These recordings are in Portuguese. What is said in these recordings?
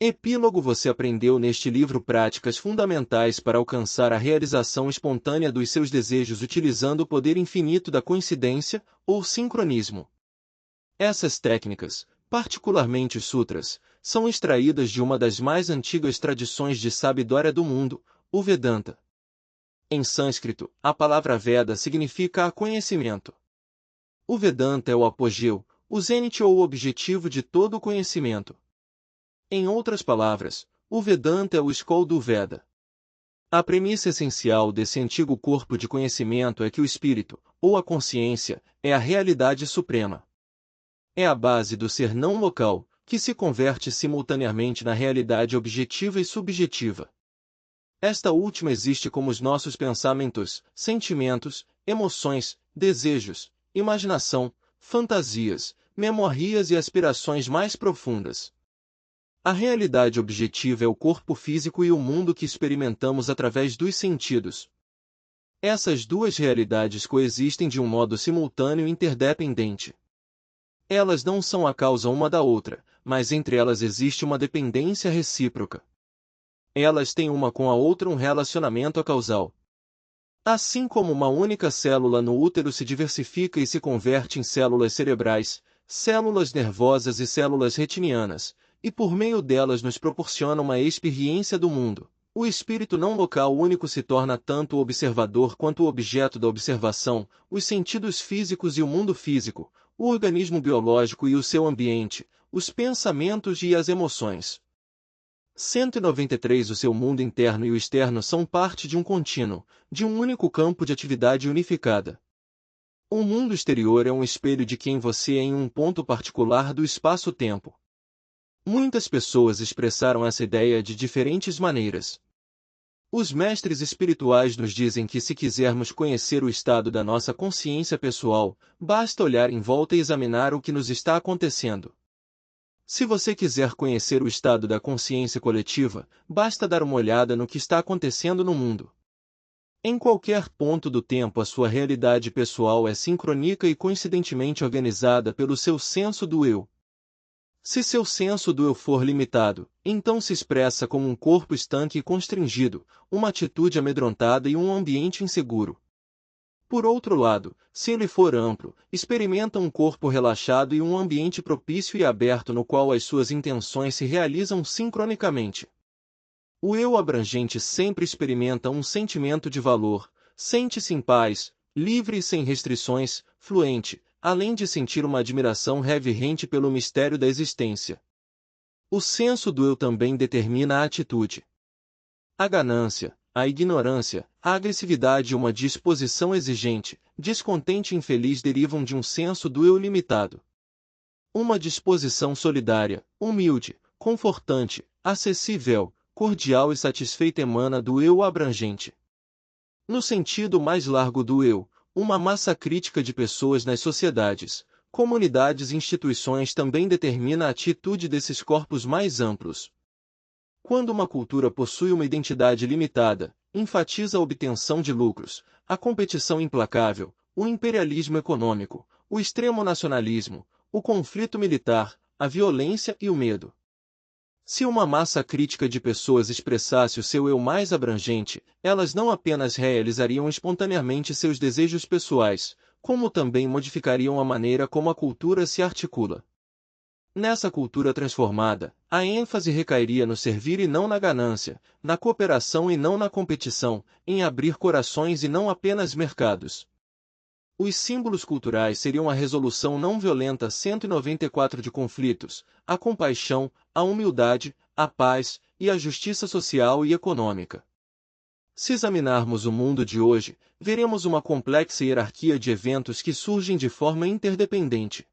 Epílogo. Você aprendeu neste livro práticas fundamentais para alcançar a realização espontânea dos seus desejos utilizando o poder infinito da coincidência, ou sincronismo. Essas técnicas, particularmente os sutras, são extraídas de uma das mais antigas tradições de sabedoria do mundo, o Vedanta. Em sânscrito, a palavra Veda significa conhecimento. O Vedanta é o apogeu, o zênite ou o objetivo de todo o conhecimento. Em outras palavras, o Vedanta é o escol do Veda. A premissa essencial desse antigo corpo de conhecimento é que o espírito, ou a consciência, é a realidade suprema. É a base do ser não local, que se converte simultaneamente na realidade objetiva e subjetiva. Esta última existe como os nossos pensamentos, sentimentos, emoções, desejos, imaginação, fantasias, memórias e aspirações mais profundas. A realidade objetiva é o corpo físico e o mundo que experimentamos através dos sentidos. Essas duas realidades coexistem de um modo simultâneo e interdependente. Elas não são a causa uma da outra, mas entre elas existe uma dependência recíproca. Elas têm uma com a outra um relacionamento causal. Assim como uma única célula no útero se diversifica e se converte em células cerebrais, células nervosas e células retinianas, e por meio delas nos proporciona uma experiência do mundo, o espírito não local único se torna tanto o observador quanto o objeto da observação, os sentidos físicos e o mundo físico, o organismo biológico e o seu ambiente, os pensamentos e as emoções. 193 O seu mundo interno e o externo são parte de um contínuo, de um único campo de atividade unificada. O mundo exterior é um espelho de quem você é em um ponto particular do espaço-tempo. Muitas pessoas expressaram essa ideia de diferentes maneiras. Os mestres espirituais nos dizem que se quisermos conhecer o estado da nossa consciência pessoal, basta olhar em volta e examinar o que nos está acontecendo. Se você quiser conhecer o estado da consciência coletiva, basta dar uma olhada no que está acontecendo no mundo. Em qualquer ponto do tempo a sua realidade pessoal é sincrônica e coincidentemente organizada pelo seu senso do eu. Se seu senso do eu for limitado, então se expressa como um corpo estanque e constringido, uma atitude amedrontada e um ambiente inseguro. Por outro lado, se ele for amplo, experimenta um corpo relaxado e um ambiente propício e aberto no qual as suas intenções se realizam sincronicamente. O eu abrangente sempre experimenta um sentimento de valor, sente-se em paz, livre e sem restrições, fluente, além de sentir uma admiração reverente pelo mistério da existência. O senso do eu também determina a atitude. A ganância, a ignorância, a agressividade e uma disposição exigente, descontente e infeliz derivam de um senso do eu limitado. Uma disposição solidária, humilde, confortante, acessível, cordial e satisfeita emana do eu abrangente. No sentido mais largo do eu, uma massa crítica de pessoas nas sociedades, comunidades e instituições também determina a atitude desses corpos mais amplos. Quando uma cultura possui uma identidade limitada, enfatiza a obtenção de lucros, a competição implacável, o imperialismo econômico, o extremo nacionalismo, o conflito militar, a violência e o medo. Se uma massa crítica de pessoas expressasse o seu eu mais abrangente, elas não apenas realizariam espontaneamente seus desejos pessoais, como também modificariam a maneira como a cultura se articula. Nessa cultura transformada, a ênfase recairia no servir e não na ganância, na cooperação e não na competição, em abrir corações e não apenas mercados. Os símbolos culturais seriam a resolução não violenta 194 de conflitos, a compaixão, a humildade, a paz e a justiça social e econômica. Se examinarmos o mundo de hoje, veremos uma complexa hierarquia de eventos que surgem de forma interdependente.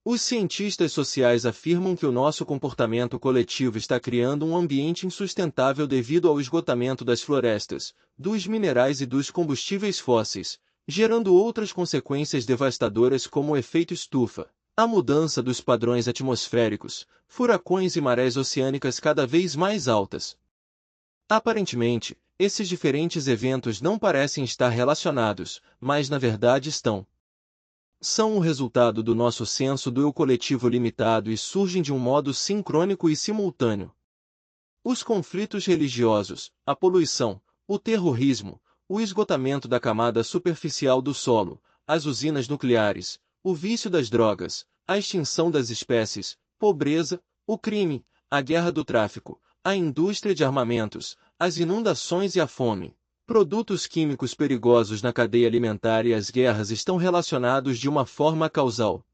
Os cientistas sociais afirmam que o nosso comportamento coletivo está criando um ambiente insustentável devido ao esgotamento das florestas, dos minerais e dos combustíveis fósseis, gerando outras consequências devastadoras como o efeito estufa, a mudança dos padrões atmosféricos, furacões e marés oceânicas cada vez mais altas. Aparentemente, esses diferentes eventos não parecem estar relacionados, mas na verdade estão. São o resultado do nosso senso do eu coletivo limitado e surgem de um modo sincrônico e simultâneo. Os conflitos religiosos, a poluição, o terrorismo, o esgotamento da camada superficial do solo, as usinas nucleares, o vício das drogas, a extinção das espécies, pobreza, o crime, a guerra do tráfico, a indústria de armamentos, as inundações e a fome, produtos químicos perigosos na cadeia alimentar e as guerras estão relacionados de uma forma causal.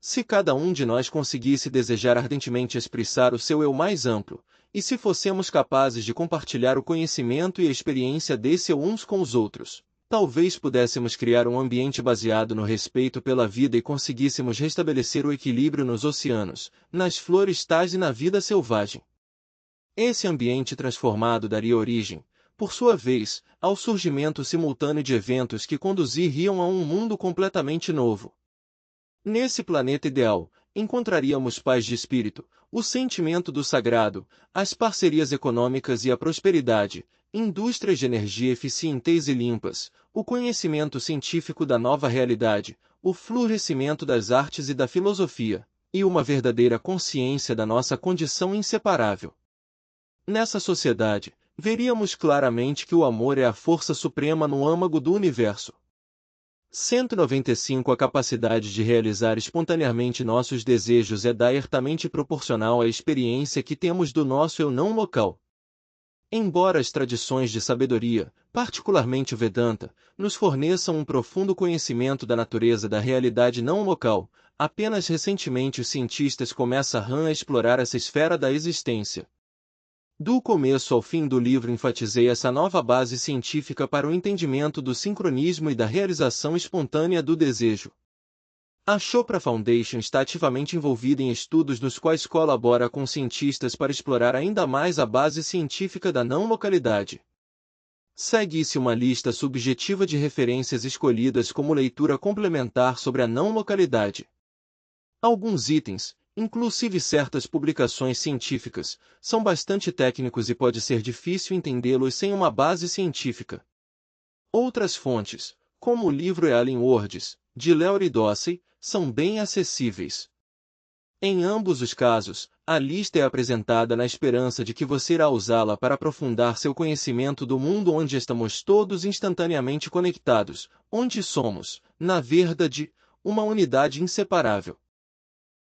Se cada um de nós conseguisse desejar ardentemente expressar o seu eu mais amplo, e se fossemos capazes de compartilhar o conhecimento e a experiência desse eu uns com os outros, talvez pudéssemos criar um ambiente baseado no respeito pela vida e conseguíssemos restabelecer o equilíbrio nos oceanos, nas florestais e na vida selvagem. Esse ambiente transformado daria origem, por sua vez, ao surgimento simultâneo de eventos que conduziriam a um mundo completamente novo. Nesse planeta ideal, encontraríamos paz de espírito, o sentimento do sagrado, as parcerias econômicas e a prosperidade, indústrias de energia eficientes e limpas, o conhecimento científico da nova realidade, o florescimento das artes e da filosofia, e uma verdadeira consciência da nossa condição inseparável. Nessa sociedade, veríamos claramente que o amor é a força suprema no âmago do universo. 195 A capacidade de realizar espontaneamente nossos desejos é diretamente proporcional à experiência que temos do nosso eu não local. Embora as tradições de sabedoria, particularmente o Vedanta, nos forneçam um profundo conhecimento da natureza da realidade não local, apenas recentemente os cientistas começam a explorar essa esfera da existência. Do começo ao fim do livro enfatizei essa nova base científica para o entendimento do sincronismo e da realização espontânea do desejo. A Chopra Foundation está ativamente envolvida em estudos nos quais colabora com cientistas para explorar ainda mais a base científica da não-localidade. Segue-se uma lista subjetiva de referências escolhidas como leitura complementar sobre a não-localidade. Alguns itens, inclusive certas publicações científicas, são bastante técnicos e pode ser difícil entendê-los sem uma base científica. Outras fontes, como o livro Alien Worlds, de Larry Dossey, são bem acessíveis. Em ambos os casos, a lista é apresentada na esperança de que você irá usá-la para aprofundar seu conhecimento do mundo onde estamos todos instantaneamente conectados, onde somos, na verdade, uma unidade inseparável.